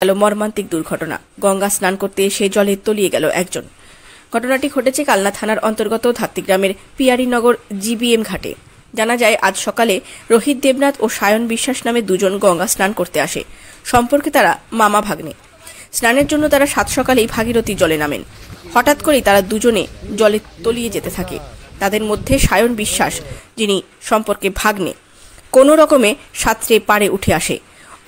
গেল মর্মান্তিক দুর্ঘটনা। গঙ্গা স্নান করতে এসে জলে তলিয়ে গেল একজন। ঘটনাটি ঘটেছে কালনা থানার অন্তর্গত ধাত্রীগ্রামের পিয়ারীনগর জিবিএম ঘাটে। জানা যায়, আজ সকালে রোহিত দেবনাথ ও সায়ন বিশ্বাস নামে দুজন গঙ্গা স্নান করতে আসে। সম্পর্কে তারা মামা ভাগ্নে। স্নানের জন্য তারা সাত সকালেই ভাগীরথী জলে নামেন। হঠাৎ করেই তারা দুজনে জলে তলিয়ে যেতে থাকে। তাদের মধ্যে সায়ন বিশ্বাস, যিনি সম্পর্কে ভাগ্নে, কোনো রকমে সাঁতরে পাড়ে উঠে আসে।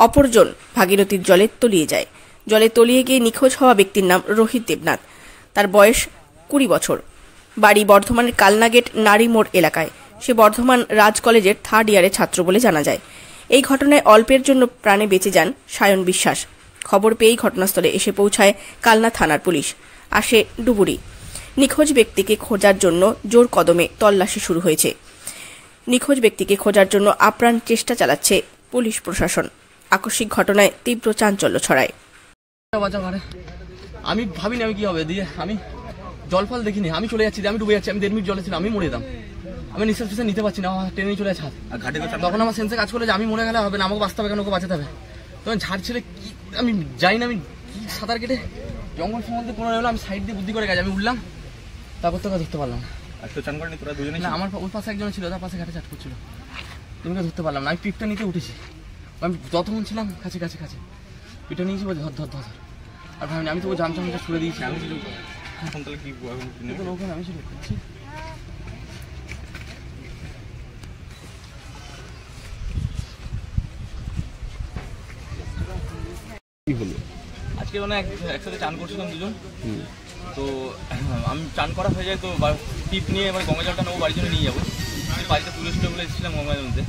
অপরজন ভাগীরথীর জলে তলিয়ে যায়। জলে তলিয়ে গিয়ে নিখোঁজ হওয়া ব্যক্তির নাম রোহিত দেবনাথ। তার বয়স 20 বছর। বাড়ি বর্ধমানের কালনা গেট নারী মোড় এলাকায়। সে বর্ধমান রাজ কলেজের 3rd ইয়ারের ছাত্র বলে জানা যায়। এই ঘটনায় অল্পের জন্য প্রাণে বেঁচে যান সায়ন বিশ্বাস। খবর পেয়েই ঘটনাস্থলে এসে পৌঁছায় কালনা থানার পুলিশ। আসে ডুবুরি। নিখোঁজ ব্যক্তিকে খোঁজার জন্য জোর কদমে তল্লাশি শুরু হয়েছে। নিখোঁজ ব্যক্তিকে খোঁজার জন্য আপ্রাণ চেষ্টা চালাচ্ছে পুলিশ প্রশাসন। আকস্মিক ঘটনায় তীব্র চাঞ্চল্য ছড়ায়। আমি ভাবিনি আমি কি হবে দিয়ে আমি জল ফল দেখিনি, আমি চলে যাচ্ছি, আমি ডুবে যাচ্ছি, আমি 1.5 মিনিট জলে ছিলাম, আমি মরে যেতাম। আমি নিঃশ্বাস ফিশ্বাস নিতে পারছি না, ট্রেনে চলে যাচ্ছে। তখন আমার সেন্সে কাজ করলে যে আমি মরে গেলে হবে না, আমাকে বাঁচতে হবে, কেন ওকে বাঁচাতে হবে। তখন ঝাড় ছেড়ে কি আমি যাই না, আমি কি সাঁতার কেটে জঙ্গল সম্বন্ধে কোনো হলো, আমি সাইড দিয়ে বুদ্ধি করে গেছি, আমি উঠলাম, তারপর তোকে ধরতে পারলাম না। চান করেনি তোরা দুজনে? না, আমার ওই পাশে একজন ছিল, তার পাশে ঘাটে চাট করছিল, তুমিকে ধরতে পারলাম না। আমি পিপটা নিতে উঠেছি, আমি যতক্ষণ ছিলাম কাছে পিঠে নিয়েছি, বলছি ধর ধর ধর, আর ভাবিনি আমি তো ওই জামচামটা ছুড়ে দিয়েছি। আমি এখন তাহলে কি ওখানে আমি ছিল করছি। কি হলো আজকে? মানে একসাথে চান করছিলাম দুজন, তো আমি চান করা হয়ে যায়, তো টিপ নিয়ে এবার গঙ্গা জলটা নেবো, বাড়ির জন্য নিয়ে যাবো। বাড়িতে তুলে স্টোরে বলে এসেছিলাম গঙ্গার মধ্যে,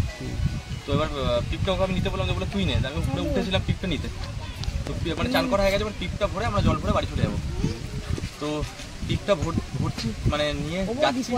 তো এবার টিপটা ওকে আমি নিতে বললাম, যে বলে তুই নে। আমি উপরে উঠেছিলাম টিপটা নিতে, তো মানে চান করা হয়ে গেছে, এবার টিপটা ভরে আমরা জল ভরে বাড়ি চলে যাবো। তো টিপটা ভরছি, মানে নিয়ে যাচ্ছি।